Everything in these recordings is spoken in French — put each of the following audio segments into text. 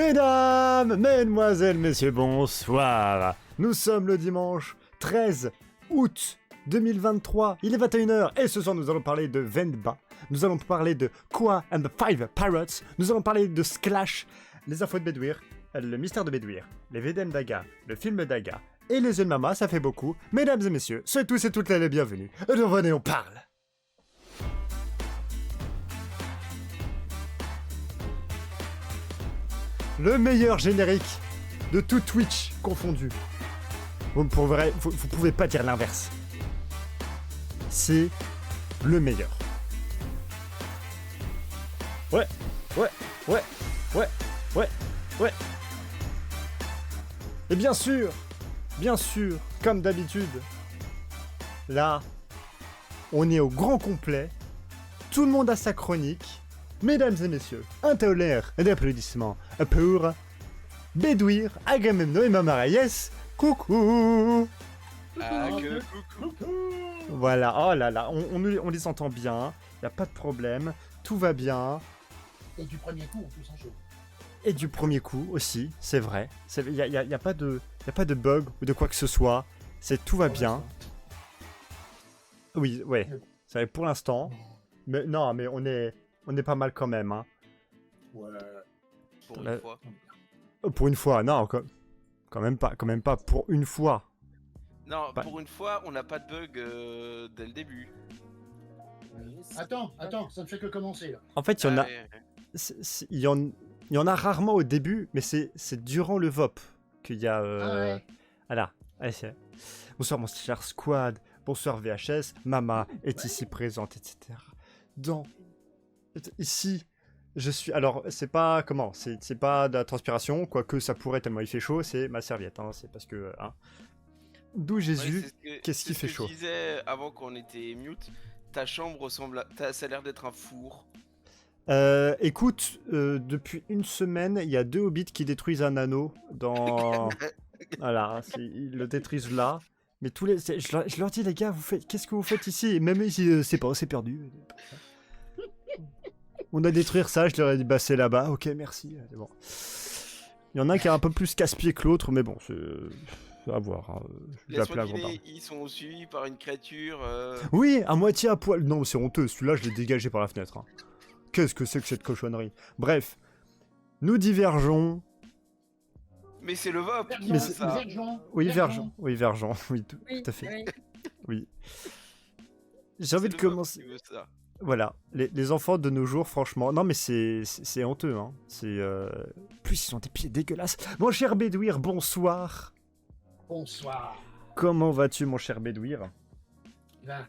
Mesdames, mesdemoiselles, messieurs, bonsoir. Nous sommes le dimanche 13 août 2023, il est 21h et ce soir nous allons parler de Venba, nous allons parler de Koa and the Five Pirates, nous allons parler de Sklash, les infos de Bedouir, le mystère de Bedouir, les VDM d'Aga, le film d'Aga et les yeux de Mama, ça fait beaucoup. Mesdames et messieurs, soyez tous et toutes les bienvenus. Venez, on parle. Le meilleur générique de tout Twitch confondu. Vous pouvez pas dire l'inverse. C'est le meilleur. Ouais. Et bien sûr, comme d'habitude, là, on est au grand complet. Tout le monde a sa chronique. Mesdames et messieurs, un tonnerre d'applaudissements pour Bedouir, Agamemnon et Mamara. Yes, coucou. Coucou. Voilà, oh là là, on les entend bien, y a pas de problème, tout va bien. Et du premier coup, en plus en chaud. Et du premier coup aussi, c'est vrai. Il y a pas de bug ou de quoi que ce soit, tout va bien. Oui, ouais, ça va pour l'instant. Mais non, mais on est pas mal quand même, hein. Ouais. Pour une fois. Pour une fois, non, quand même pas pour une fois. Non, pour une fois, on n'a pas de bug dès le début. Attends, ça ne fait que commencer là. En fait, il y en a rarement au début, mais c'est durant le VOP qu'il y a... ouais. Voilà. Allez, bonsoir mon cher squad, bonsoir VHS, Mama est ici présente, etc. Ici, je suis... Alors, c'est pas... Comment ? C'est pas de la transpiration, quoique ça pourrait tellement il fait chaud, c'est ma serviette, hein, c'est parce que... Hein. D'où Jésus, qu'est-ce qui fait chaud ? Je disais avant qu'on était mute, ta chambre ressemble à... Ça a l'air d'être un four. Écoute, depuis une semaine, il y a 2 hobbits qui détruisent un anneau dans... Voilà, ils le détruisent là. Mais je leur dis, les gars, qu'est-ce que vous faites ici ? Même ici, c'est perdu. On a détruire ça, je leur ai dit, bah c'est là-bas, ok, merci. C'est bon. Il y en a un qui a un peu plus casse-pied que l'autre, mais bon, c'est... à voir. Hein. Ils sont suivis par une créature... Oui, à moitié à poil. Non, c'est honteux, celui-là, je l'ai dégagé par la fenêtre. Hein. Qu'est-ce que c'est que cette cochonnerie ? Bref, nous divergeons. Mais c'est le VOP. Oui, Vergent. Oui, Vergent. Oui, tout à fait. Oui. J'ai envie de commencer. Voilà, les enfants de nos jours, franchement, non mais c'est honteux, hein. Plus ils ont des pieds dégueulasses. Mon cher Bedouir, bonsoir. Bonsoir. Comment vas-tu, mon cher Bedouir ? Ben,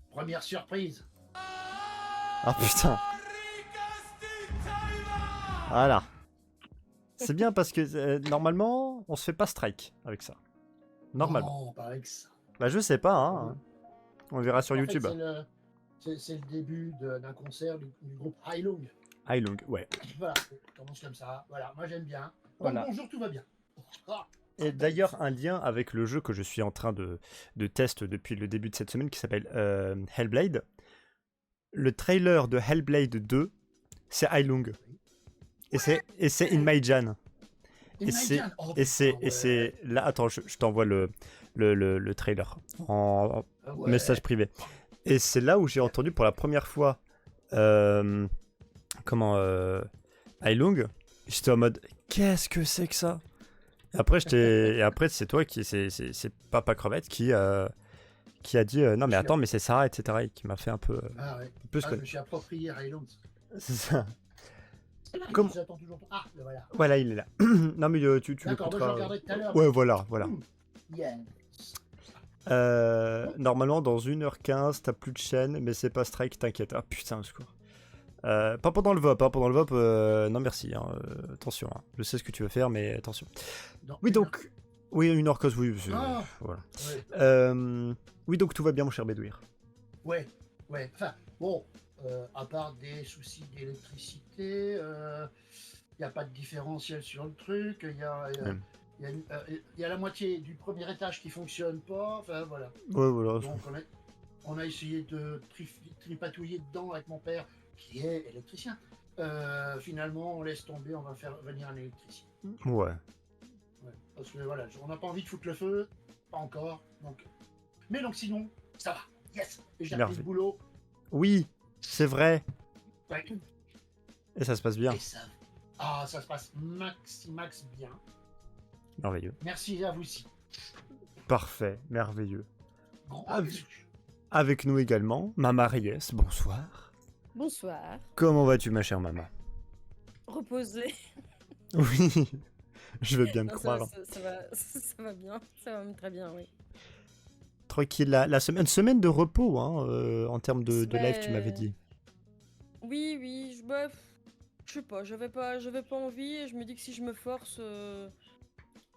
première surprise. Ah putain. Voilà. C'est bien parce que normalement, on se fait pas strike avec ça. Normalement. Non, pas avec ça. Bah je sais pas, hein. On verra sur YouTube. C'est le début d'un concert du groupe Heilung. Heilung, ouais. Voilà, on commence comme ça. Voilà, moi j'aime bien. Voilà. Bonjour, tout va bien. Et d'ailleurs, un lien avec le jeu que je suis en train de tester depuis le début de cette semaine qui s'appelle Hellblade. Le trailer de Hellblade 2, c'est Heilung. Et c'est In My Jan. Et c'est là, attends, je t'envoie le trailer en message privé. Et c'est là où j'ai entendu pour la première fois Heilung. J'étais en mode, qu'est-ce que c'est que ça ? Et après c'est toi c'est Papa Crevette qui a dit non mais attends mais c'est ça, etc. Et qui m'a fait un peu je me suis approprié Heilung. C'est ça. J'attends toujours. Ah, le voilà. Voilà, il est là. Non mais tu D'accord, l'écouteras. je regarderai tout à l'heure. Ouais, voilà. Yeah. Normalement dans 1h15 t'as plus de chaîne, mais c'est pas strike, t'inquiète. Ah putain, au secours. Pas pendant le VOP, hein. Pendant le VOP, non merci, hein. Attention, hein. Je sais ce que tu veux faire, mais attention. Non, oui donc, oui 1h15, oui. Voilà. Ouais. Oui donc tout va bien mon cher Bedouir. Ouais. Enfin bon, à part des soucis d'électricité, y a pas de différentiel sur le truc, il y a la moitié du premier étage qui fonctionne pas, enfin voilà. Ouais, voilà. Donc on a essayé de tripatouiller dedans avec mon père, qui est électricien. finalement, on laisse tomber, on va faire venir un électricien. Ouais. Ouais. Parce que voilà, on n'a pas envie de foutre le feu, pas encore. Donc... Mais donc sinon, ça va. Yes. Et j'ai repris Merveilleux. le boulot. Oui, c'est vrai. Ouais. Et ça se passe bien. Et ça... Ah, ça se passe max bien. Merveilleux. Merci à vous aussi. Parfait, merveilleux. Gros Ah, bisous. Avec nous également, Mama Reyes, bonsoir. Bonsoir. Comment vas-tu, ma chère maman? Reposé. Oui, je veux bien te Non, croire. ça va bien. Ça va très bien, oui. Tranquille, la semaine de repos, hein, en termes de live, tu m'avais dit. Oui, je sais pas, j'avais pas envie et je me dis que si je me force,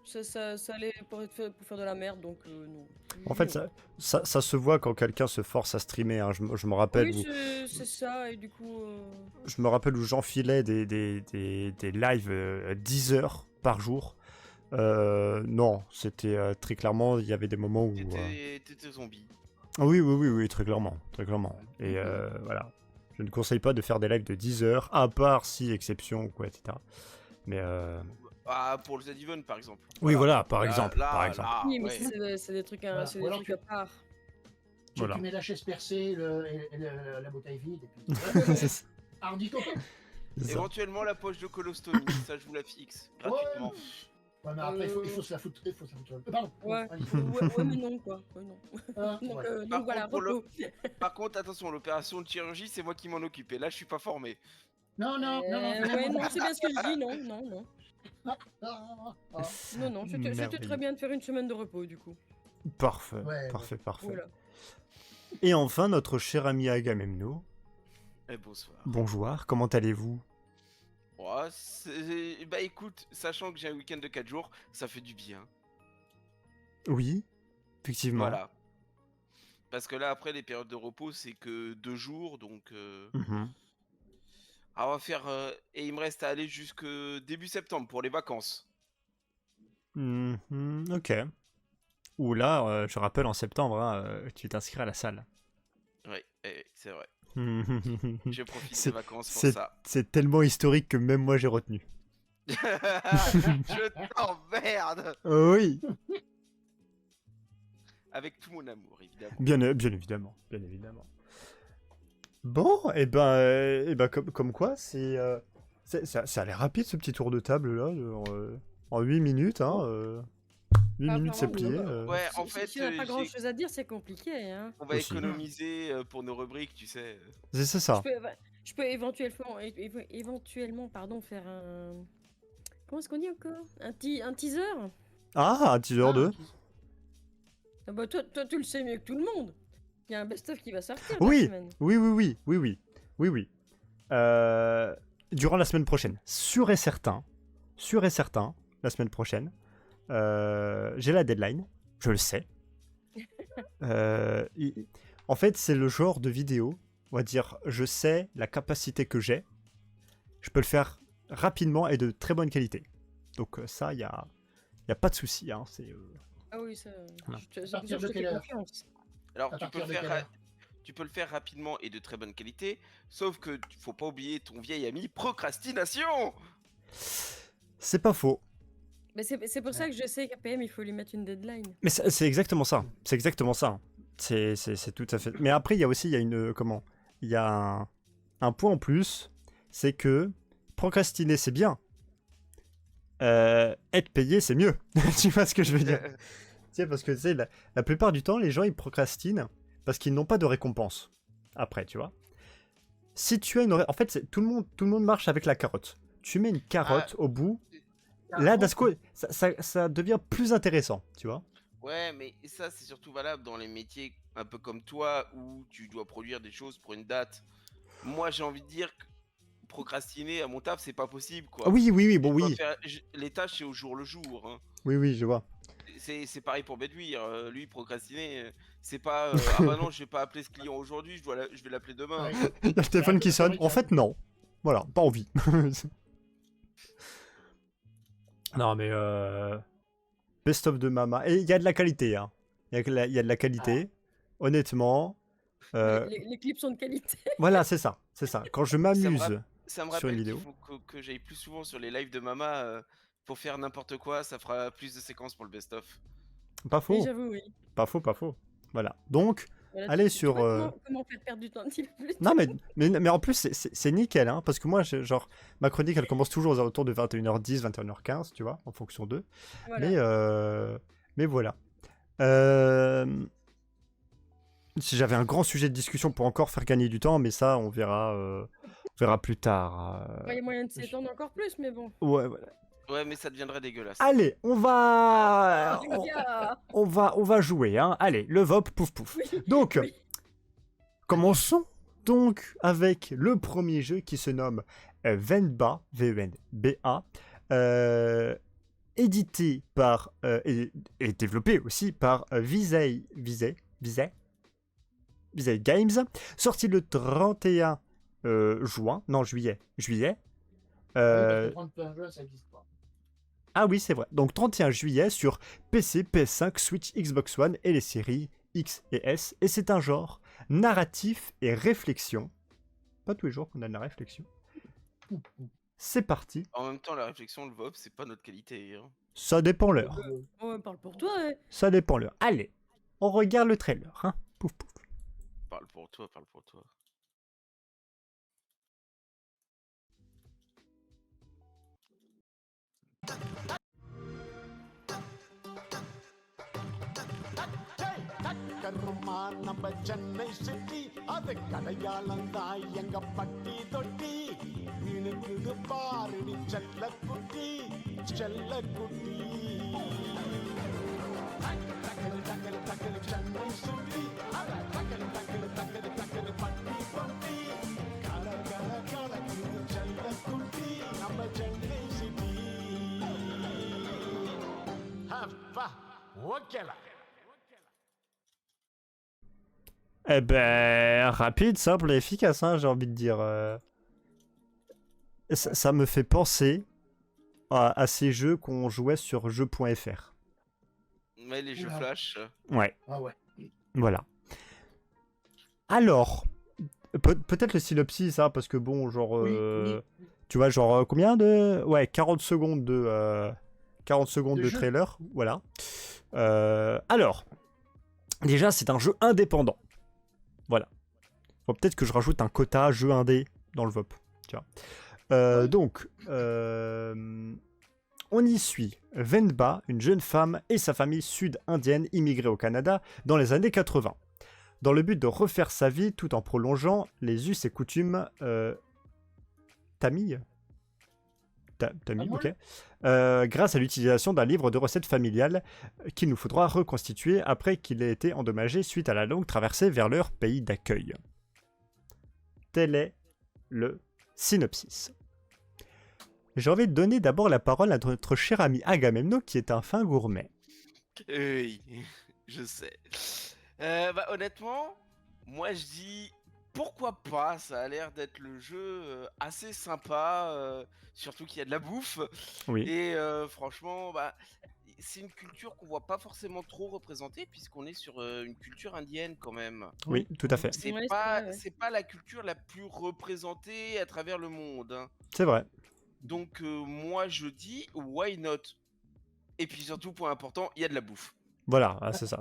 ça allait pour faire de la merde, donc non. En fait, Non. ça se voit quand quelqu'un se force à streamer. Hein. Je me rappelle Oui, où, c'est ça, et du coup... je me rappelle où j'enfilais des lives 10 heures par jour. Non, c'était très clairement, il y avait des moments où... T'étais zombie. Oui, très clairement, très clairement. Et voilà, je ne conseille pas de faire des lives de 10 heures, à part si exception ou quoi, etc. Mais Ah, pour le Z-Even par exemple. oui, voilà, par Là- exemple, là- par exemple. là, oui, mais ouais. c'est des trucs, Voilà. c'est Ou des alors trucs à part. Voilà. Tu mets la chaise percée la bouteille vide. Et puis... C'est ça. Ardito. C'est ça. Éventuellement la poche de colostomie, ça je vous la fixe gratuitement. Ouais, mais après, il faut se la foutre. Pardon. Ouais. Allez. Ouais, mais non, quoi. Ouais, non. Ah, Donc, ouais. Par voilà, contre, pour le- repos. Par contre, attention, l'opération de chirurgie, c'est moi qui m'en occupe. Et là, je suis pas formé. Non, Ouais, non, c'est bien ce que je dis, non. Ah. Non, c'était Merveilleux. très bien de faire une semaine de repos, du coup. Parfait, Ouais, parfait. Voilà. Et enfin, notre cher ami Agamemno. Eh, bonsoir. Bonjour, comment allez-vous? Ouais, bah écoute, sachant que j'ai un week-end de 4 jours, ça fait du bien. Oui, effectivement. Voilà. Parce que là, après, les périodes de repos, c'est que 2 jours, donc... Mhm. on va faire... et il me reste à aller jusque début septembre pour les vacances. Mhm, ok. Ou là, je rappelle, en septembre, hein, tu t'inscris à la salle. Oui, c'est vrai. c'est Je profite des C'est- vacances pour c'est- ça. tellement historique que même moi j'ai retenu. Je t'emmerde. Oui, Avec tout mon amour, évidemment. bien évidemment, bien évidemment. Bon, et ben comme quoi, ça a l'air rapide ce petit tour de table là, en 8 minutes, hein. 8 Ah, minutes c'est apparemment, plié. Ouais, en Si fait, tu n'as pas j'ai- grand-chose à dire, c'est compliqué, hein. on va Aussi. économiser pour nos rubriques, tu sais. C'est ça. Je peux éventuellement, pardon, faire un... Comment est-ce qu'on dit encore? Un teaser? Ah, un teaser 2. Ah bah toi, tu le sais mieux que tout le monde. Il y a un best-of qui va sortir Oui. la semaine. Oui. Durant la semaine prochaine, sûr et certain, la semaine prochaine, j'ai la deadline, je le sais. En fait, c'est le genre de vidéo, on va dire, je sais la capacité que j'ai, je peux le faire rapidement et de très bonne qualité. Donc ça, il y a pas de souci. Hein, Ah oui, ça... Voilà. Je partir te de fais quelle heure? confiance. Alors, À tu peux, partir le de faire quelle heure? tu peux le faire rapidement et de très bonne qualité, sauf que faut pas oublier ton vieil ami procrastination. C'est pas faux. Mais c'est pour ça que je sais qu'à PM, il faut lui mettre une deadline. Mais c'est exactement ça. C'est tout à fait. Mais après, il y a aussi, il y a un point en plus, c'est que procrastiner, c'est bien. Être payé, c'est mieux. Tu vois ce que je veux dire? Tu sais, parce que tu sais, la plupart du temps, les gens, ils procrastinent parce qu'ils n'ont pas de récompense. Après, tu vois. Si tu as en fait, tout le monde marche avec la carotte. Tu mets une carotte au bout. Là, d'un coup, ça devient plus intéressant, tu vois. Ouais, mais ça, c'est surtout valable dans les métiers un peu comme toi, où tu dois produire des choses pour une date. Moi, j'ai envie de dire que procrastiner à mon taf, c'est pas possible, quoi. Ah oui, bon, Je dois oui. faire- les tâches, c'est au jour le jour. Hein. Oui, je vois. C'est pareil pour Bedouir. Lui, procrastiner, c'est pas ah bah non, je vais pas appeler ce client aujourd'hui, je vais l'appeler demain. Ouais. Il y a le téléphone qui sonne. En fait, non. Voilà, pas envie. Non, mais best of de Mama. Et il y a de la qualité, hein. Il y a de la qualité. Honnêtement. Les clips sont de qualité. Voilà, c'est ça. Quand je Ça me m'amuse Ça me sur une rappelle qu'il vidéo. faut que j'aille plus souvent sur les lives de Mama pour faire n'importe quoi, ça fera plus de séquences pour le best-of. Pas Oui, faux, j'avoue, oui. pas faux, pas faux. Voilà. Donc, Voilà, allez tu sur. vois comment faire perdre du temps un petit peu plus. Non, mais en plus, c'est nickel, hein, parce que moi, genre, ma chronique, elle commence toujours aux alentours de 21h10, 21h15, tu vois, en fonction d'eux. Voilà. Mais voilà. Euh, Si j'avais un grand sujet de discussion pour encore faire gagner du temps, mais ça, on verra plus tard. Il y a moyen de s'étendre encore plus, mais bon. Ouais, voilà. Ouais, mais ça deviendrait dégueulasse. Allez, on va, Oh, les gars. on va jouer, hein. Allez, le VOP, pouf pouf. Oui, Donc, oui. commençons donc avec le premier jeu qui se nomme Venba, V-E-N-B-A, édité par et développé aussi par Visay Games, sorti le 31 juillet. Oui, parce Euh, que 31 juin, ça n'existe pas. ah oui, c'est vrai. Donc 31 juillet sur PC, PS5, Switch, Xbox One et les séries X et S. Et c'est un genre narratif et réflexion. Pas tous les jours qu'on a de la réflexion. C'est parti. En même temps, la réflexion, le VOP, c'est pas notre qualité. Hein. Ça dépend l'heure. On parle pour toi. Hein. Ça dépend l'heure. Allez, on regarde le trailer. Hein. Pouf pouf. Parle pour toi, parle pour toi. கர்மா நம்ம சென்னை சிட்டி அது கடையாளம் தான் எங்க பட்டி தொட்டி இழுக்குது பாருடி செல்ல குட்டி சென்னை சுட்டி டக்கல் பட்டி தொட்டி கலக்குது செல்ல குட்டி நம்ம சென்னை சிட்டி ஓகேல. Eh ben, rapide, simple et efficace, hein, j'ai envie de dire. Ça me fait penser à ces jeux qu'on jouait sur jeux.fr. Mais les jeux Oula. flash. Ouais, Ah ouais. voilà. Alors, peut-être le synopsis, hein, parce que bon, genre, Oui. tu vois, genre, combien de... Ouais, 40 secondes De de jeu. trailer, voilà. Alors, déjà, c'est un jeu indépendant. Voilà. Faut peut-être que je rajoute un quota jeu indé dans le VOP. Tu vois. Ouais. Donc, on y suit Venba, une jeune femme et sa famille sud-indienne immigrée au Canada dans les années 80. Dans le but de refaire sa vie tout en prolongeant les us et coutumes tamilles. Tamil, ok. Grâce à l'utilisation d'un livre de recettes familiales qu'il nous faudra reconstituer après qu'il ait été endommagé suite à la longue traversée vers leur pays d'accueil. Tel est le synopsis. J'ai envie de donner d'abord la parole à notre cher ami Agamemnon qui est un fin gourmet. Oui, je sais. Honnêtement, moi je dis pourquoi pas, ça a l'air d'être le jeu assez sympa, surtout qu'il y a de la bouffe. Oui, Et franchement, c'est une culture qu'on voit pas forcément trop représentée puisqu'on est sur une culture indienne quand même. oui, tout à fait. C'est Ouais, c'est pas, vrai, ouais. c'est pas la culture la plus représentée à travers le monde. Hein. C'est vrai. Donc moi je dis why not. Et puis surtout, point important, il y a de la bouffe. Voilà, ah, c'est ça.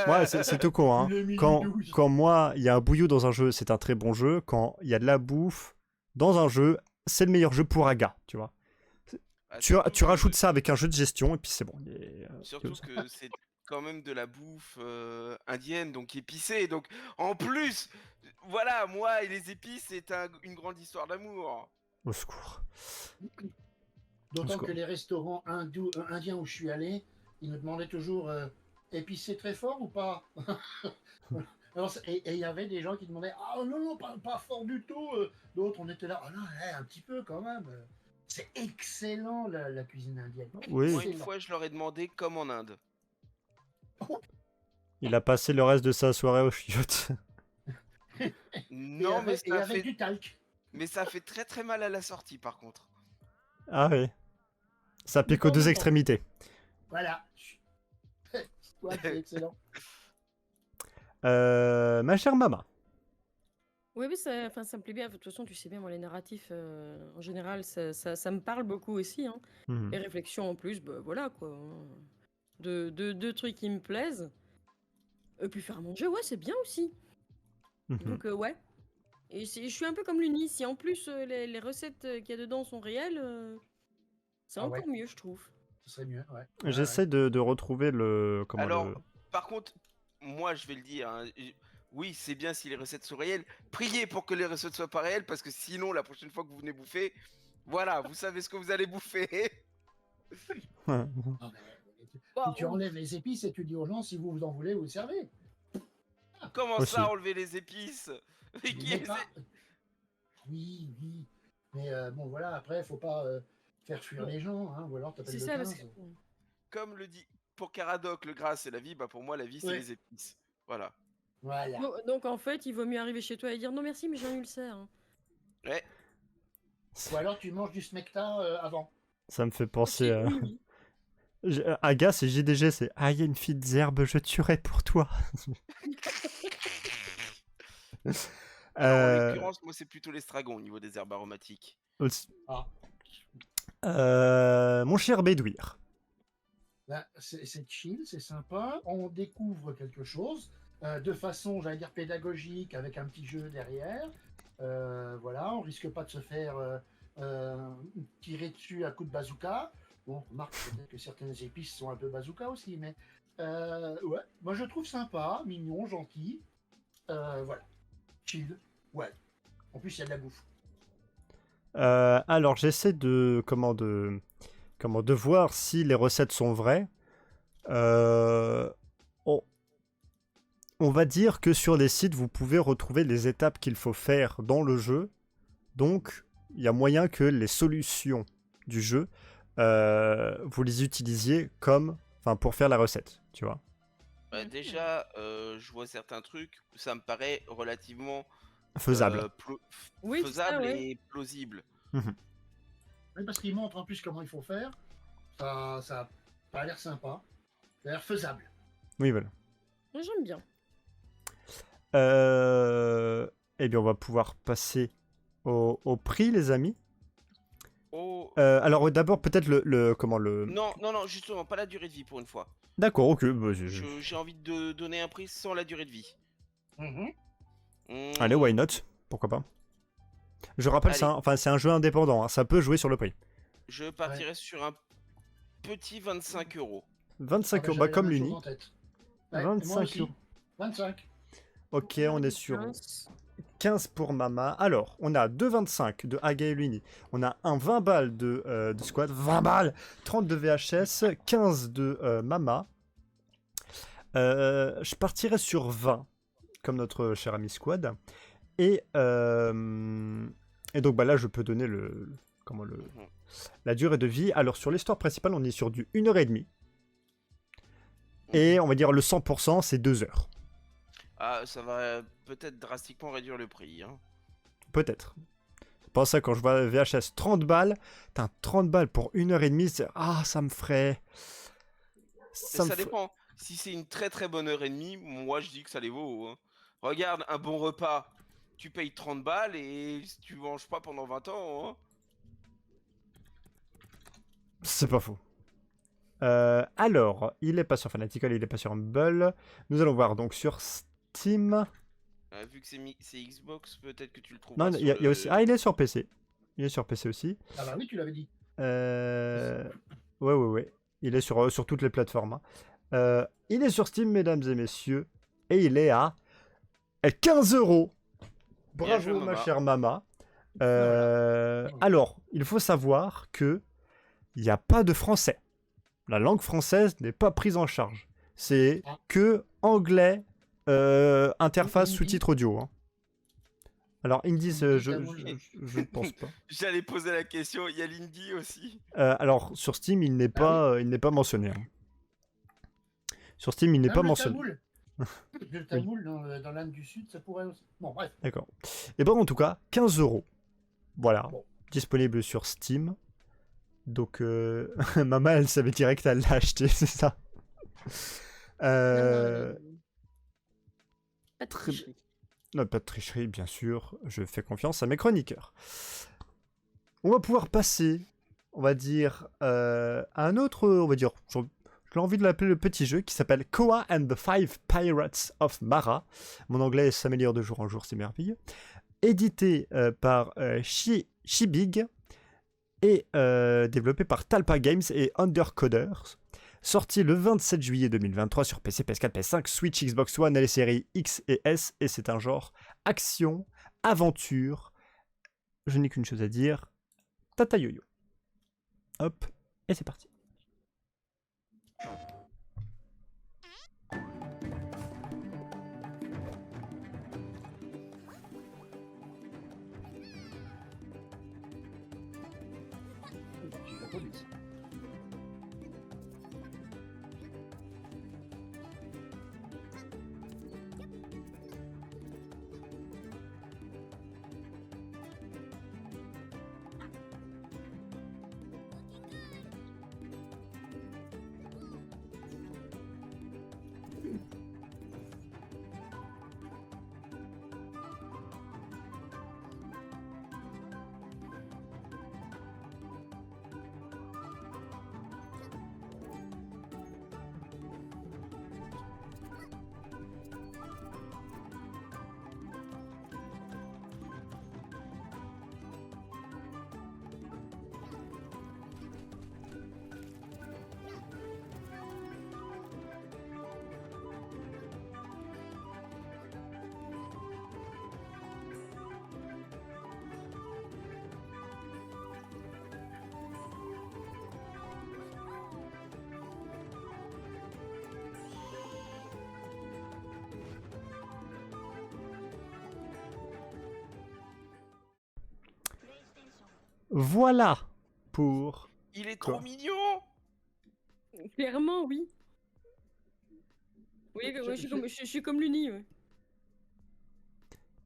Ouais, c'est tout con. Hein. Le mini Quand, 12. quand moi, il y a un bouillon dans un jeu, c'est un très bon jeu. Quand il y a de la bouffe dans un jeu, c'est le meilleur jeu pour Aga, tu vois. Surtout Tu que- rajoutes ça avec un jeu de gestion et puis c'est bon. Surtout que c'est quand même de la bouffe indienne, donc épicée. Donc en plus, voilà, moi et les épices, c'est une grande histoire d'amour. Au secours. D'autant Parce que- que les restaurants indiens où je suis allé, ils me demandaient toujours épicé très fort ou pas. Alors, et il y avait des gens qui demandaient ah non, pas fort du tout. D'autres, on était là, ah non, un petit peu quand même. C'est excellent la cuisine indienne. Oui. Moi, une Excellent. fois, je leur ai demandé comme en Inde. Il a passé le reste de sa soirée au chiottes. Non, mais Et avec du talc. ça fait très très mal à la sortie, par contre. Ah oui. Ça pique aux deux extrémités. Voilà. Ouais, c'est excellent. Ma chère maman, Oui, mais ça me plaît bien. De toute façon, tu sais bien, moi, les narratifs, en général, ça me parle beaucoup aussi. Hein. Mhm. Les réflexions en plus, bah, voilà quoi. Hein. Deux trucs qui me plaisent. Et puis faire manger, ouais, c'est bien aussi. Mhm. Donc, ouais. Et je suis un peu comme l'Uni. Si en plus les recettes qu'il y a dedans sont réelles, c'est Ah ouais. encore mieux, je trouve. Ce serait mieux, ouais. J'essaie de retrouver le... Comment Alors, le... par contre, moi je vais le dire, hein, oui, c'est bien si les recettes sont réelles. Priez pour que les recettes soient pas réelles, parce que sinon, la prochaine fois que vous venez bouffer, voilà, vous savez ce que vous allez bouffer. Non, mais, Bah, si tu enlèves les épices et tu dis aux gens si vous en voulez, vous le servez. Comment Aussi. ça, enlever les épices? Mais Je qui mets est- pas- Oui, oui. Mais bon, voilà, après, faut pas faire fuir les gens, hein, ou alors t'appelles c'est le ça, parce 15. que. Comme le dit pour Caradoc, le gras c'est la vie, bah pour moi la vie c'est Ouais. les épices. Voilà. Voilà. Donc, en fait, il vaut mieux arriver chez toi et dire non merci, mais j'ai un ulcère. Hein. Ouais. Ou alors tu manges du smecta avant. Ça me fait penser à... Oui, oui. Aga, c'est JDG, c'est ah, il y a une fille d'herbe, je tuerai pour toi. Alors en Euh, l'occurrence, moi c'est plutôt l'estragon au niveau des herbes aromatiques. aussi- Ah. Mon cher Bédouir. Là, c'est chill, c'est sympa. On découvre quelque chose de façon, j'allais dire, pédagogique, avec un petit jeu derrière. Voilà, on risque pas de se faire tirer dessus à coups de bazooka. Bon, remarque peut-être que certaines épices sont un peu bazooka aussi, mais ouais, moi je trouve sympa, mignon, gentil. Voilà, chill, ouais. En plus, il y a de la bouffe. Alors, j'essaie de voir si les recettes sont vraies. On, on va dire que sur les sites, vous pouvez retrouver les étapes qu'il faut faire dans le jeu. Donc, il y a moyen que les solutions du jeu, vous les utilisiez pour faire la recette, tu vois. Déjà, je vois certains trucs, ça me paraît relativement Faisable. Oui, c'est ça, faisable ouais. et plausible. Oui, parce qu'il montre en plus comment il faut faire. Ça a l'air sympa. Ça a l'air faisable. Oui, voilà. Moi, j'aime bien. Eh bien, on va pouvoir passer au prix, les amis. Oh. Alors, d'abord, peut-être le... Non, justement, pas la durée de vie pour une fois. D'accord, ok. Bah, J'ai envie de donner un prix sans la durée de vie. Allez, why not? Pourquoi pas? Je rappelle, Allez. c'est un jeu indépendant. Hein. Ça peut jouer sur le prix. Je partirais sur un petit 25 €. 25 euros, j'avais la comme même chose l'Uni. en tête. Ouais, 25 moi aussi. euros. 25. Ok, on est sur 15. 15 pour Mama. Alors, on a 2,25 de Aga et Luni. On a un 20 balles de Squad. 20 balles 30 de VHS. 15 de Mama. Je partirais sur 20, comme notre cher ami Squad. Et donc, bah là, je peux donner la durée de vie. Alors, sur l'histoire principale, on est sur du 1h30. Et on va dire le 100%, c'est 2 heures. Ah, ça va peut-être drastiquement réduire le prix. Hein. Peut-être. C'est pour ça, quand je vois VHS 30 balles, t'as 30 balles pour 1h30, ça me ferait... Ça dépend. Si c'est une très très bonne heure et demie, moi je dis que ça les vaut. Hein. Regarde, un bon repas, tu payes 30 balles et tu manges pas pendant 20 ans. Hein. C'est pas faux. Alors, il est pas sur Fanatical, il est pas sur Humble. Nous allons voir donc sur Steam. Vu que c'est Xbox, peut-être que tu le trouves. Non, il y a aussi... Ah, il est sur PC. Il est sur PC aussi. Ah bah oui, tu l'avais dit. Ouais. Il est sur toutes les plateformes. Hein. Il est sur Steam, mesdames et messieurs. Et il est à 15 €. Bravo, joué, ma Mama. chère Mama. Alors, il faut savoir que il n'y a pas de français. La langue française n'est pas prise en charge. C'est que anglais, interface, Hindi. sous-titres audio. Hein. Alors, Hindi, je ne pense pas. J'allais poser la question, il y a l'Indie aussi. Alors, sur Steam, il n'est pas mentionné. Hein. Sur Steam, il n'est pas mentionné. Le Tamoul dans l'Inde du Sud, ça pourrait aussi. Bon, bref. D'accord. Et bon, en tout cas, 15 €. Voilà. Bon. Disponible sur Steam. Donc, Mama, elle savait direct à l'acheter, c'est ça. Pas de Très tricherie. Pas de tricherie, bien sûr. Je fais confiance à mes chroniqueurs. On va pouvoir passer, on va dire, à un autre, on va dire, j'ai envie de l'appeler le petit jeu qui s'appelle Koa and the Five Pirates of Mara. Mon anglais s'améliore de jour en jour, c'est merveilleux. Édité par Shibig et développé par Talpa Games et Undercoders. Sorti le 27 juillet 2023 sur PC, PS4, PS5, Switch, Xbox One et les séries X et S. Et c'est un genre action, aventure. Je n'ai qu'une chose à dire. Tata yo-yo. Hop, et c'est parti. Japonaise. Voilà pour... Il est Quoi trop mignon. Clairement, oui. Oui, ouais, je suis comme Luni. Ouais.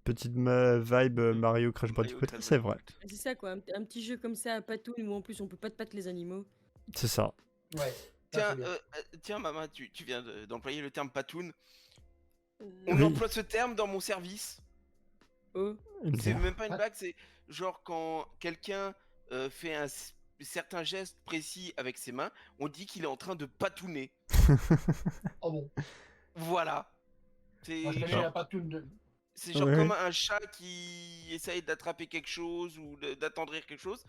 Petite vibe Mario Crash Mario Bandicoot, Crash c'est vrai. Bandicoot. C'est ça, quoi. Un petit jeu comme ça à patoune où en plus on peut pas te battre les animaux. C'est ça. Ouais. ça, Tiens, c'est bien. tiens, Mama, tu viens d'employer le terme patoun. On Oui. emploie ce terme dans mon service. Oh. C'est Bien. même pas une Ah. blague, c'est genre quand quelqu'un fait un certain geste précis avec ses mains, on dit qu'il est en train de patouner. Oh bon. Voilà. C'est Moi, je connais genre, la patoune de. c'est genre Ouais. comme un chat qui essaye d'attraper quelque chose ou d'attendrir quelque chose.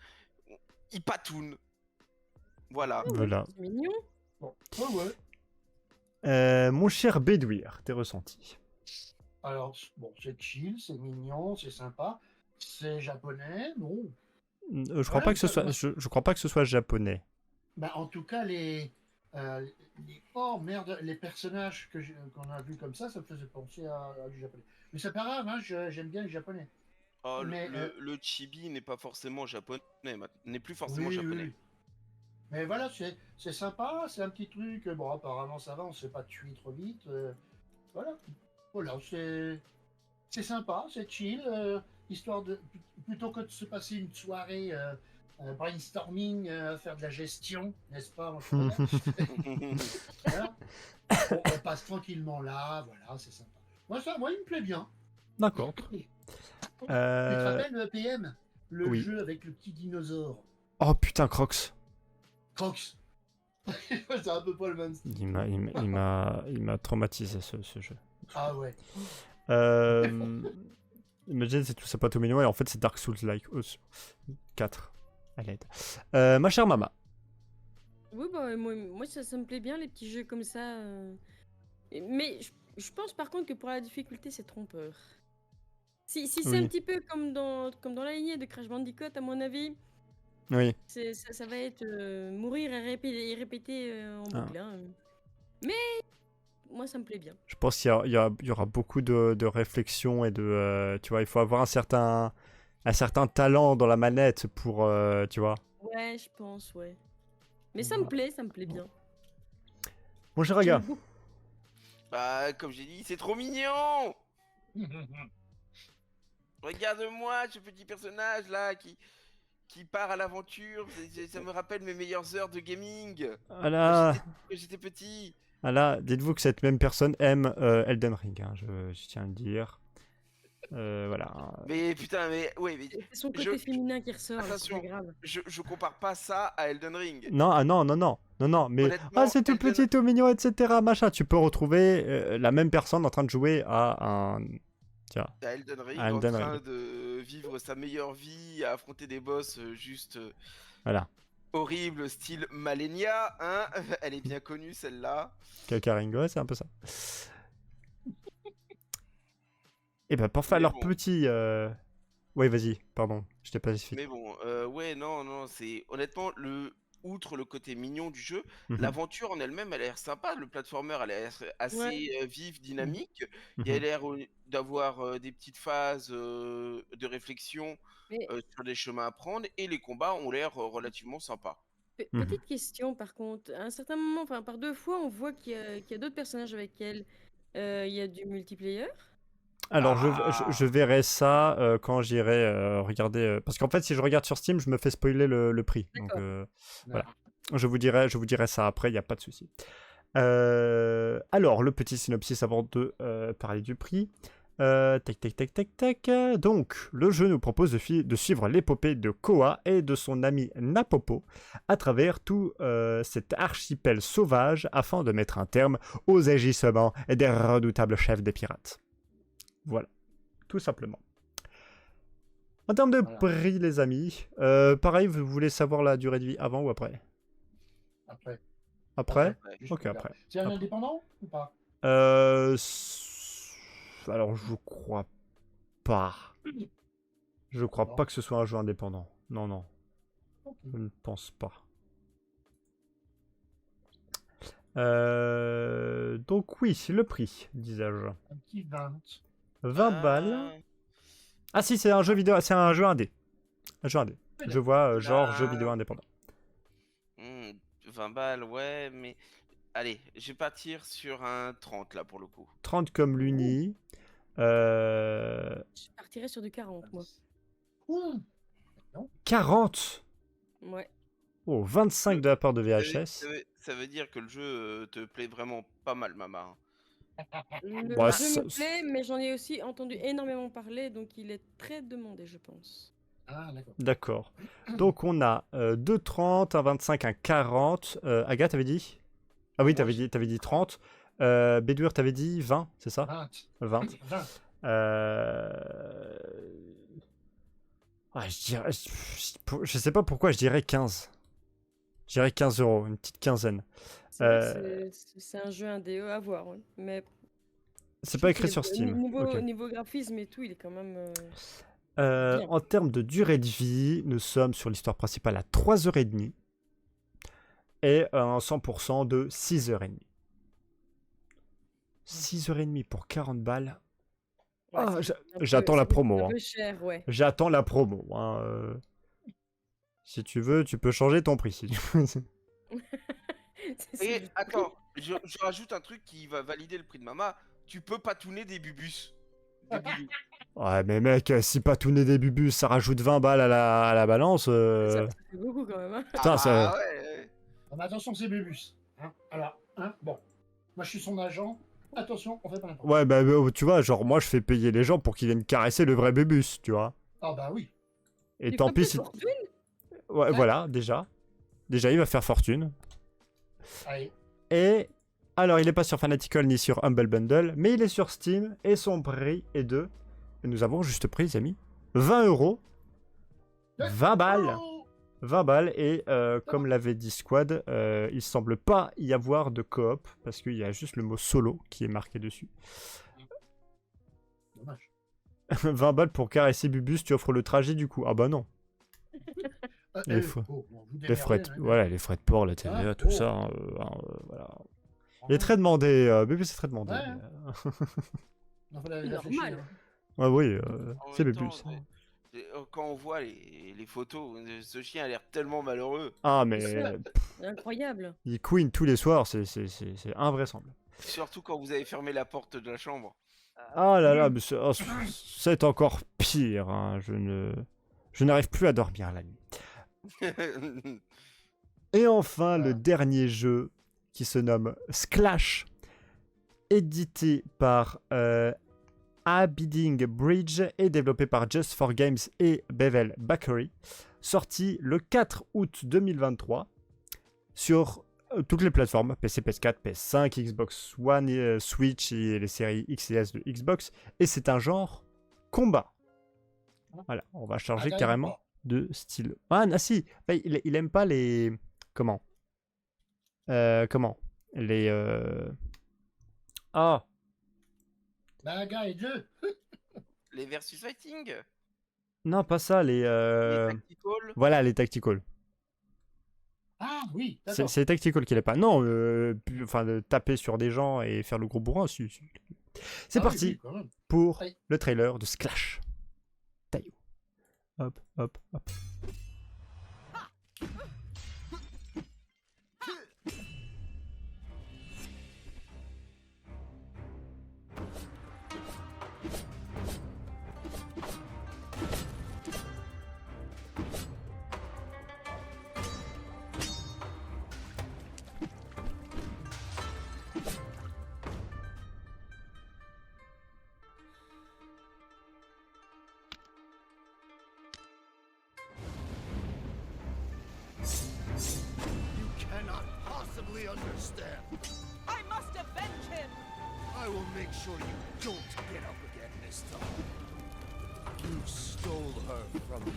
Il patoune. Voilà. Voilà. C'est mignon. Bon. Ouais. Mon cher Bédouir, tes ressentis. Alors, bon, c'est chill, c'est mignon, c'est sympa. C'est japonais, bon. Je crois Ouais, pas que ce ça- soit, je crois pas que ce soit japonais. Bah, en tout cas, oh merde, les personnages qu'on a vus comme ça me faisait penser à du japonais. Mais c'est pas grave, hein, j'aime bien les japonais. Oh, Mais, le chibi n'est pas forcément japonais, n'est plus forcément Oui, japonais. oui. Mais voilà, c'est sympa, c'est un petit truc. Bon, apparemment, ça va, on se fait pas tuer trop vite. Voilà, c'est sympa, c'est chill. Histoire de. Plutôt que de se passer une soirée brainstorming, faire de la gestion, n'est-ce pas, mon cher Robert. Voilà. On passe tranquillement là, voilà, c'est sympa. Moi, il me plaît bien. D'accord. Tu te Euh, rappelles le PM? Le oui. jeu avec le petit dinosaure. Oh putain, Crocs. Crocs. C'est un peu pas le même style. Il m'a traumatisé ce jeu. Ah ouais. Imagine, c'est tout ça pas tout mignon et en fait c'est Dark Souls-like. 4 à l'aide. Ma chère Mama. Oui, bah, moi ça me plaît bien, les petits jeux comme ça. Mais je pense par contre que pour la difficulté, c'est trompeur. Si c'est Oui. un petit peu comme dans la lignée de Crash Bandicoot, à mon avis, Oui. ça va être mourir et répéter en Ah. boucle. Hein. Mais moi, ça me plaît bien. Je pense qu'il y aura beaucoup de réflexion et de... tu vois, il faut avoir un certain talent dans la manette pour... tu vois. Ouais, je pense, ouais. Mais ça me plaît bien. Mon cher Raga. J'aime beaucoup. Bah, comme j'ai dit, c'est trop mignon. Regarde-moi, ce petit personnage là qui part à l'aventure. Ça me rappelle mes meilleures heures de gaming. Voilà. Quand j'étais petit. Dites-vous que cette même personne aime Elden Ring, hein, je tiens à le dire. Voilà. Mais putain, mais ouais, mais C'est son côté féminin qui ressort, là, c'est Attention. pas grave. je compare pas ça à Elden Ring. Non, ah non, non, non, non, non, mais Honnêtement, c'est tout Elden- petit, tout mignon, etc. Machin. Tu peux retrouver la même personne en train de jouer à un. Tiens, À Elden Ring, à Elden en train Ring. de vivre sa meilleure vie, à affronter des boss juste Voilà. horribles, style Malenia, hein. Elle est bien connue celle-là. Kakaringo, ouais, c'est un peu ça. Et ben, pour faire Mais leur bon. petit. Oui, vas-y, pardon, je t'ai pas expliqué. Mais bon, ouais, non, c'est honnêtement outre le côté mignon du jeu, Mhm, l'aventure en elle-même, elle a l'air sympa. Le platformer, elle a l'air assez Ouais. vif, dynamique. Il y a mhm. l'air d'avoir des petites phases de réflexion Mais sur des chemins à prendre, et les combats ont l'air relativement sympas. Mhm. petite question par contre, à un certain moment, enfin par 2 fois, on voit qu'il y a d'autres personnages avec elle. Il y a du multiplayer. Alors, Ah, je verrai ça quand j'irai regarder. Parce qu'en fait, si je regarde sur Steam, je me fais spoiler le prix. Donc, D'accord. voilà. Je vous dirai ça après, il n'y a pas de souci. Alors, le petit synopsis avant de parler du prix. Tac, tac, tac, tac, tac. Donc, le jeu nous propose de suivre l'épopée de Koa et de son ami Napopo à travers tout cet archipel sauvage afin de mettre un terme aux agissements des redoutables chefs des pirates. Voilà, tout simplement. En termes de Voilà. prix, les amis, pareil, vous voulez savoir la durée de vie avant ou après? Après. Après? ouais. Juste Ok, regarde. après. C'est un Après. indépendant ou pas? Alors, je crois pas. Je crois Bon. pas que ce soit un jeu indépendant. Non, non, Ok. je ne pense pas. Donc oui, le prix, disais-je. Un petit 20. 20 balles. Ah si, c'est un jeu vidéo, c'est un jeu indé. Un jeu indé. Ouais, Je vois genre jeu Ah. vidéo indépendant. 20 balles, ouais, mais allez, je vais partir sur un 30 là pour le coup. 30 comme l'Uni. Je partirais sur du 40, moi. Ouh. 40. Ouais. Oh, 25 de la part de Ça veut- VHS. Ça ça veut dire que le jeu te plaît vraiment pas mal, Mama. Le Bah, jeu me plaît, mais j'en ai aussi entendu énormément parler, donc il est très demandé, je pense. Ah, d'accord. D'accord. Donc on a 2,30, un 25, un 40. Agathe, t'avais dit? Ah oui, Moi, t'avais dit 30. Bédur, t'avais dit 20, c'est ça? 20. 20. 20. Ouais, je sais pas pourquoi je dirais 15. Je dirais 15 €, une petite quinzaine. C'est vrai que c'est un jeu indé à voir, ouais. Mais C'est je pas trouve écrit qu'il est sur beau. Steam. Ok. Niveau graphisme et tout, il est quand même. Bien. En termes de durée de vie, nous sommes sur l'histoire principale à 3h30 et un 100% de 6h30. 6h30 pour 40 balles. Ouais, Ah, c'est j'attends la c'est promo. un Hein. peu cher, ouais. J'attends la promo. Hein. Si tu veux, tu peux changer ton prix. Si tu veux. C'est Et juste- attends, je rajoute un truc qui va valider le prix de Mama. Tu peux patouner des bubus. Des boubous. Ouais, mais mec, si pas tout n'est des bubus, ça rajoute 20 balles à la balance. ça fait beaucoup quand même. Hein. Putain, Ah ça. ouais. Ah, mais attention, c'est Bébus. Hein. Alors, bon. Moi, je suis son agent. Attention, on fait pas n'importe quoi. Ouais, bah, tu vois, genre, moi, je fais payer les gens pour qu'ils viennent caresser le vrai bubus, tu vois. Ah, bah oui. Et Tu tant ferais pis pas si. fortune. Ouais, voilà, déjà. Déjà, il va faire fortune. Allez. Et. Alors, il n'est pas sur Fanatical ni sur Humble Bundle, mais il est sur Steam et son prix est de. Et nous avons juste prix, les amis. 20 €. 20 balles. Oh 20 balles. Et comme l'avait dit Squad, il semble pas y avoir de coop parce qu'il y a juste le mot solo qui est marqué dessus. Dommage. 20 balles pour caresser Bubus, tu offres le trajet du coup. Ah bah non. Les frais. Bon, vous Les frais, démerdez, hein. voilà, les frais de port, la TVA, Ah, tout oh. ça. Voilà. Il est très demandé. Bubus est très demandé. Ouais. Non, faut la Normal. réfléchir, hein. Ah oui, En c'est même Bubus. temps, quand on voit les photos, ce chien a l'air tellement malheureux. Ah mais sûr. Incroyable. il queen tous les soirs, c'est invraisemblable. Surtout quand vous avez fermé la porte de la chambre. Ah là là, mais c'est encore pire. Hein. Je n'arrive plus à dormir la nuit. Et enfin, le dernier jeu qui se nomme Sklash, édité par Abiding Bridge est développé par Just for Games et Bevel Bakery, sorti le 4 août 2023 sur toutes les plateformes, PC, PS4, PS5, Xbox One, Switch et les séries X et S de Xbox, et c'est un genre combat. Voilà, on va charger carrément de style. Ah, si, il aime pas les... Comment les... Ah, Bagarre et jeu. Les versus fighting. non, pas ça, les... Les tactical. Voilà, les tactical. Ah oui, d'accord. C'est les tactical qu'il est pas. Non, enfin, de taper sur des gens et faire le gros bourrin, si. C'est Ah oui, parti oui, quand même. pour Oui. le trailer de Sklash. Taillou. Hop, hop, hop. You cannot possibly understand. I must avenge him! I will make sure you don't get up again this time. You stole her from me.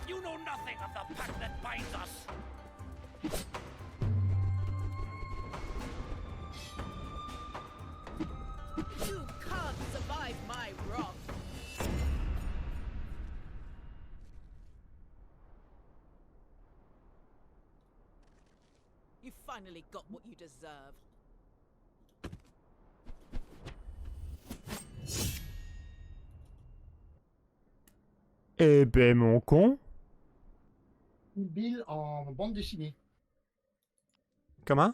You know nothing of the pact that binds us! You can't survive my wrath! You finally got what you deserve. Eh ben, mon con. Kill Bill en bande dessinée. Comment?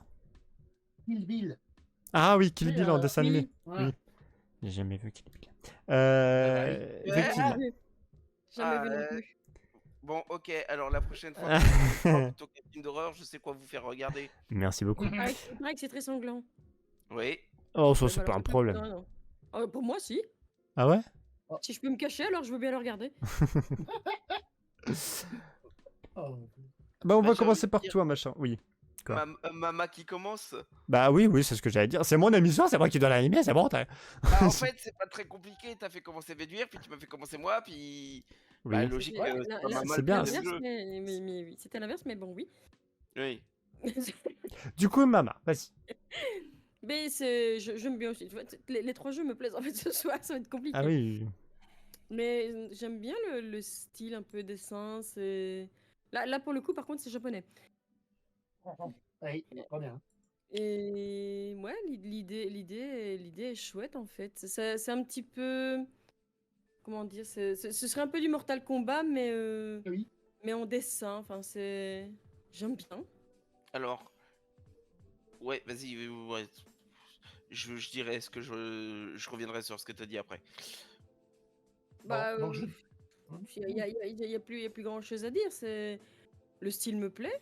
Kill Bill. Ah oui, Kill Oui, Bill en dessin animé. Ouais. Oui. J'ai jamais vu Kill Bill. Ouais. Effectivement. Jamais vu non plus. Bon, ok, alors la prochaine fois que je parle plutôt qu'un film d'horreur, je sais quoi vous faire regarder. Merci beaucoup. Ah, il paraît que c'est très sanglant. Oui. Oh, ça, Ouais, c'est bah pas alors, un problème. non, non. Pour moi, si. Ah ouais? Si je peux me cacher, alors je veux bien le regarder. Oh. Bah, on Bah, va j'ai commencer envie de par dire- toi, machin. Oui. Quoi? Mama qui commence. Bah oui, oui, c'est ce que j'allais dire. C'est mon émission, c'est moi qui dois l'animer, c'est bon. Bah, en fait, c'est pas très compliqué. T'as fait commencer Véduire, puis tu m'as fait commencer moi, puis. Bah, Oui. logique, Ouais, c'est pas Là, Mama c'est le bien, deuxième l'inverse, jeu. mais oui, c'était l'inverse, mais bon, oui. Oui. Du coup, Mama, vas-y. Mais j'aime bien aussi. Tu vois, les trois jeux me plaisent en fait ce soir, ça va être compliqué. Ah oui. Mais j'aime bien le style un peu dessin. C'est là pour le coup, par contre, c'est japonais. Oui, très bien. Et ouais, l'idée est chouette en fait. C'est un petit peu, comment dire, ce serait un peu du Mortal Kombat, Oui. mais en dessin. Enfin, j'aime bien. Alors. Ouais, vas-y, ouais. Je dirais ce que je reviendrai sur ce que t'as dit après. Bah, donc il y a plus grand chose à dire. Le style me plaît.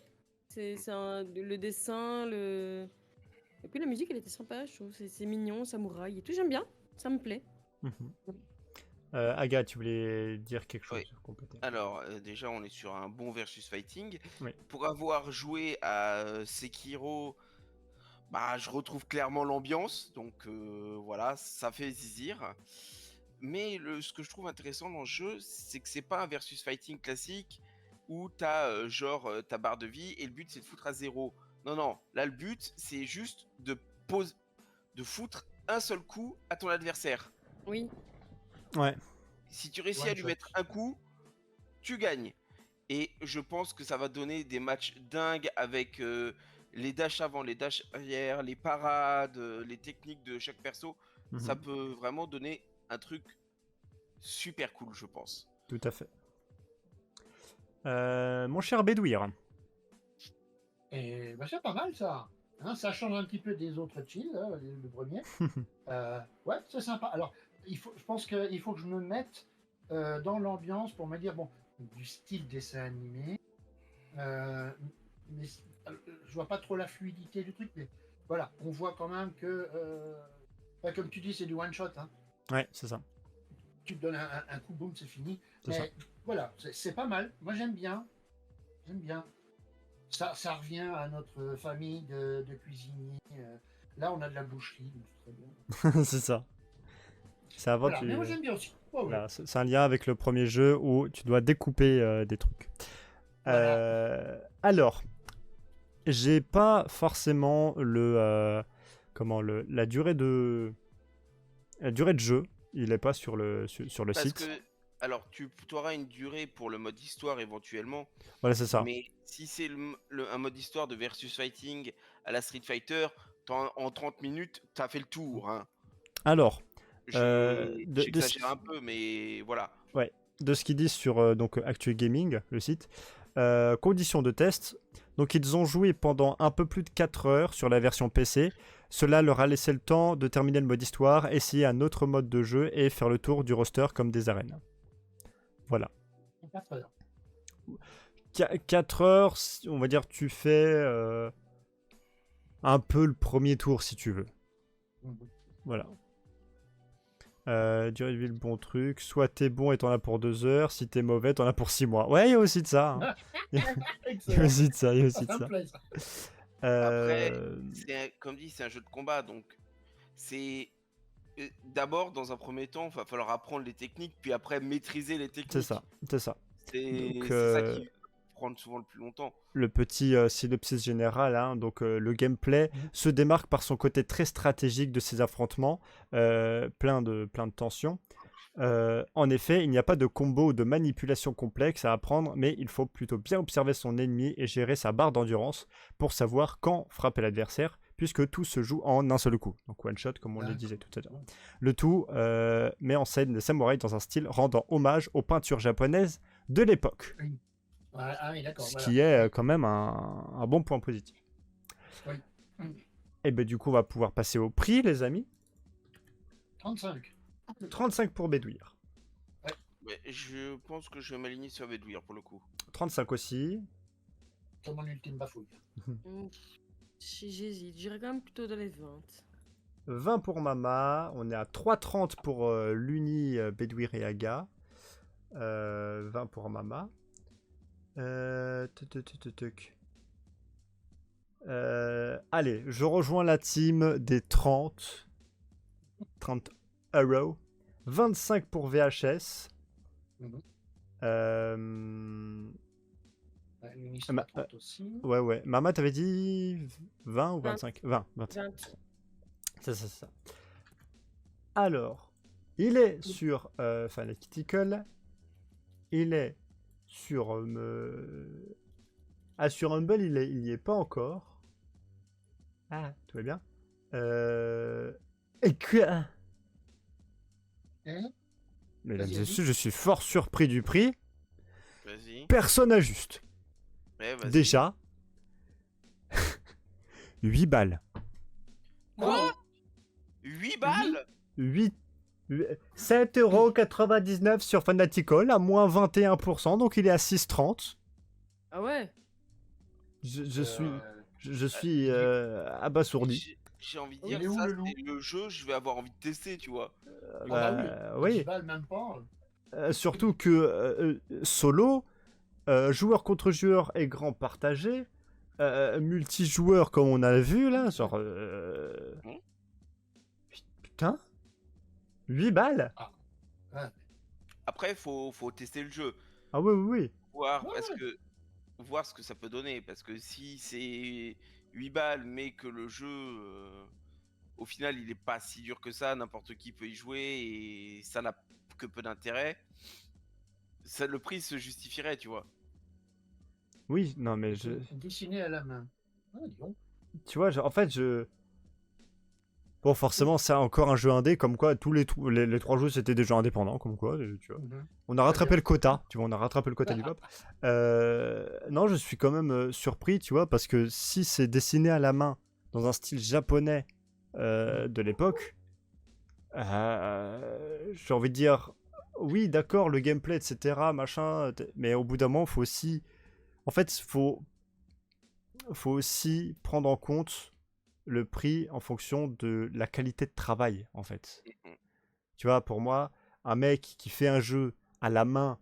Le dessin, et puis la musique, elle était sympa, je trouve. C'est mignon, samouraï et tout. J'aime bien. Ça me plaît. Mhm. Aga, tu voulais dire quelque chose? Oui. Compléter. Alors, déjà, on est sur un bon versus fighting. Oui. Pour avoir joué à Sekiro, bah, je retrouve clairement l'ambiance. Donc, voilà, ça fait zizir. Mais ce que je trouve intéressant dans le jeu, c'est que c'est pas un versus fighting classique où t'as ta barre de vie et le but c'est de foutre à zéro. Non, non, là le but c'est juste de foutre un seul coup à ton adversaire. Oui. Ouais. Si tu réussis One à lui shot. mettre un coup, tu gagnes. Et je pense que ça va donner des matchs dingues avec les dashs avant, les dashs arrière, les parades, les techniques de chaque perso. Mhm. Ça peut vraiment donner un truc super cool, je pense. Tout à fait. Mon cher Bédouir. Et bah, c'est pas mal ça. Hein, ça change un petit peu des autres chill, là, le premier. Ouais, c'est sympa. Alors, je pense qu'il faut que je me mette dans l'ambiance pour me dire, bon, du style dessin animé, mais je vois pas trop la fluidité du truc, mais voilà, on voit quand même que, comme tu dis, c'est du one shot. Hein. Ouais, c'est ça. Tu te donnes un coup, boum, c'est fini. C'est Mais ça. voilà, c'est pas mal. Moi, j'aime bien. J'aime bien. Ça revient à notre famille de cuisiniers. Là, on a de la boucherie, donc c'est très bien. C'est ça. C'est avant Voilà, mais moi, j'aime bien aussi. Ouais, ouais. Voilà, c'est un lien avec le premier jeu où tu dois découper des trucs. Voilà. Alors, j'ai pas forcément la durée de jeu. Il est pas sur le Parce site. que, alors, tu auras une durée pour le mode histoire éventuellement, Voilà, c'est ça. mais si c'est un mode histoire de versus fighting à la Street Fighter, en 30 minutes, t'as fait le tour. Hein. Alors, de J'exagère un peu, mais voilà. de ce qu'ils disent sur donc Actu Gaming, le site, conditions de test. Donc ils ont joué pendant un peu plus de 4 heures sur la version PC. Cela leur a laissé le temps de terminer le mode histoire, essayer un autre mode de jeu et faire le tour du roster comme des arènes. Voilà. 4 heures. 4 heures, on va dire tu fais un peu le premier tour si tu veux. Mhm. Voilà. Durée de vie, le bon truc. Soit t'es bon et t'en as pour 2 heures, si t'es mauvais, t'en as pour 6 mois. Ouais, il y a aussi de ça. Hein. Il y a Excellent. aussi de ça, il y a aussi de Ça me ça. plaît, ça. Après, Euh, comme dit, c'est un jeu de combat, donc c'est d'abord dans un premier temps, il va falloir apprendre les techniques, puis après maîtriser les techniques. C'est ça, c'est ça. C'est Donc, ça qui va prendre souvent le plus longtemps. Le petit synopsis général, hein, donc le gameplay se démarque par son côté très stratégique de ses affrontements, plein de tensions. En effet, il n'y a pas de combo ou de manipulation complexe à apprendre, mais il faut plutôt bien observer son ennemi et gérer sa barre d'endurance pour savoir quand frapper l'adversaire, puisque tout se joue en un seul coup. Donc one shot, comme on le disait tout à l'heure. Le tout met en scène les samouraïs dans un style rendant hommage aux peintures japonaises de l'époque. Ah oui, d'accord. Ce voilà. qui est quand même un bon point positif. Oui. Et ben du coup, on va pouvoir passer au prix, les amis. 35. 35 pour Bédouir. Mais je pense que je vais m'aligner sur Bedouir pour le coup. 35 aussi. C'est mon ultime bafouille. J'hésite, j'irais quand même plutôt dans les 20. 20 pour Mama. On est à 3,30 pour l'Uni, Bédouir et Aga. 20 pour Mama. Allez, je rejoins la team des 30 euros. 25 pour VHS. Mhm. L'Uni, c'est Ma- 30 aussi. Ouais. Mama, t'avais dit 20 ou 25 20. 25. 20. C'est ça. Alors, il est sur Fanatical. Il est sur... sur Humble, il y est pas encore. Ah, tout va bien. Et quoi? Hein Mesdames et Vas-y. messieurs, je suis fort surpris du prix. Vas-y. Personne n'ajuste. Ouais, vas-y. Déjà, 8 balles. Quoi 8 balles 7,99€ sur Fanatical, à moins 21%, donc il est à 6,30. Ah ouais? Je suis abasourdi. J'ai envie de Il dire, est où, ça le loup c'est le jeu, je vais avoir envie de tester, tu vois. Oui. 10 balles, même pas. Surtout que solo, joueur contre joueur et grand partagé, multijoueur comme on a vu là, genre... Putain 8 balles. Après, faut tester le jeu. Ah oui. Voir, Ouais, parce ouais. que, voir ce que ça peut donner. Parce que si c'est 8 balles, mais que le jeu, au final, il est pas si dur que ça, n'importe qui peut y jouer et ça n'a que peu d'intérêt, le prix se justifierait, tu vois. Oui, non mais Dessiné à la main. Ah, dis donc. tu vois, en fait, Bon, forcément, c'est encore un jeu indé, comme quoi tous les 3 jeux c'était des jeux indépendants, comme quoi, tu vois. On a rattrapé le quota, tu vois, on a rattrapé le quota du pop. Non, je suis quand même surpris, tu vois, parce que si c'est dessiné à la main dans un style japonais de l'époque, j'ai envie de dire, oui, d'accord, le gameplay, etc., machin, mais au bout d'un moment, faut aussi, en fait, faut aussi prendre en compte le prix en fonction de la qualité de travail, en fait. Tu vois, pour moi, un mec qui fait un jeu à la main,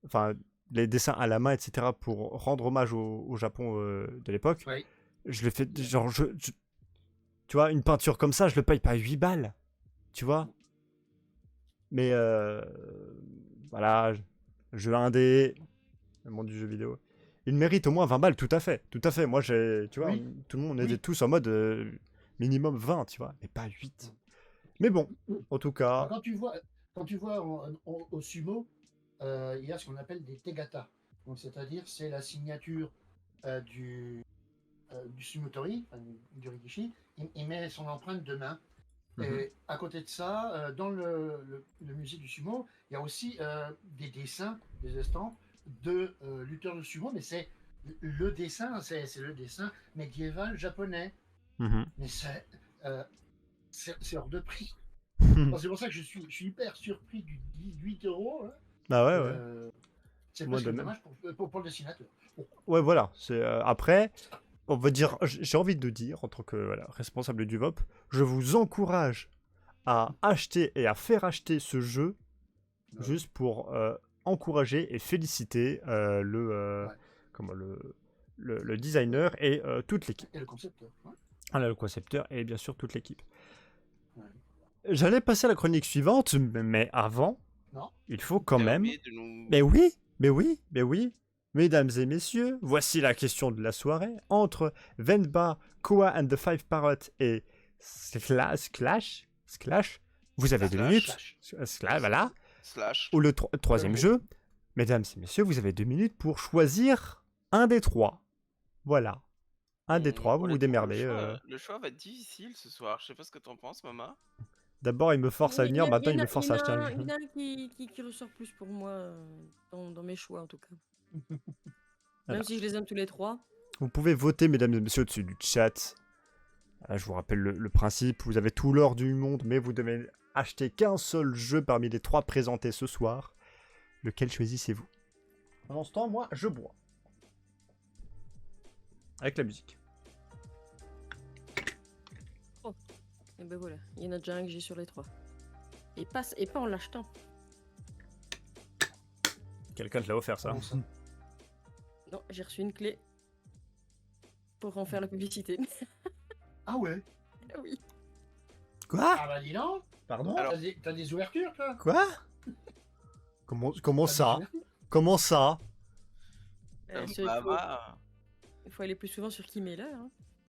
enfin, les dessins à la main, etc., pour rendre hommage au Japon de l'époque, Oui. je le fais, genre, tu vois, une peinture comme ça, je le paye pas 8 balles, tu vois. Mais voilà, jeu indé, le monde du jeu vidéo. Il mérite au moins 20 balles, tout à fait. Tout à fait. Moi, tu vois, Oui. tout le monde Oui. était tous en mode minimum 20, tu vois, mais pas 8. Mais bon, en tout Alors, cas, quand tu vois au sumo, il y a ce qu'on appelle des tegata. Donc, c'est-à-dire, c'est la signature du sumotori, enfin, du rikishi. Il met son empreinte de main. Et à côté de ça, dans le musée du sumo, il y a aussi des dessins, des estampes de lutteurs de sumo, mais c'est le dessin, c'est le dessin médiéval japonais. mhm. Mais c'est hors de prix. C'est pour ça que je suis hyper surpris du 18 euros. Hein. Bah ouais, ouais. C'est Moi presque de même. dommage pour le dessinateur. Bon, Ouais, voilà. C'est après, on va dire, j'ai envie de dire, en tant que voilà, responsable du VOP, je vous encourage à acheter et à faire acheter ce jeu Ouais. juste pour encourager et féliciter Ouais. comment, le designer et toute l'équipe. Et le concepteur. Ouais. Ah, là, le concepteur et bien sûr toute l'équipe. Ouais. J'allais passer à la chronique suivante, mais avant, Non. il faut quand T'as même... oublié de nous- Mais oui, mais oui, mais oui. Mesdames et messieurs, voici la question de la soirée. Entre Venba, Koa and the Five Parrots et Sklash, vous avez 2 Slash. minutes. Slash, voilà. Slash. Ou le troisième mot. jeu. Mesdames et messieurs, vous avez 2 minutes pour choisir un des trois. Voilà. Un des trois, vous vous Honnêtement, démerdez. Le choix va être difficile ce soir. Je sais pas ce que t'en penses, maman. D'abord, il me force à venir, maintenant, il me force à acheter un Il y jeu. en a un qui ressort plus pour moi dans mes choix en tout cas. Voilà. Même si je les aime tous les trois. Vous pouvez voter, mesdames et messieurs, au-dessus du chat. Je vous rappelle le principe, vous avez tout l'or du monde, mais vous devez acheter qu'un seul jeu parmi les 3 présentés ce soir. Lequel choisissez-vous? Pendant ce temps, moi, je bois. Avec la musique. Et ben voilà, il y en a déjà un que j'ai sur les trois. Et pas en l'achetant. Quelqu'un te l'a offert, ça. Bon, ça. Non, j'ai reçu une clé pour en faire la publicité. Ah ouais. Oui. Quoi? Ah bah dis donc. Pardon? Alors- T'as des ouvertures, toi. Quoi? Comment T'as des ça? ouvertures Comment ça? Il faut aller plus souvent sur Kimela. Hein.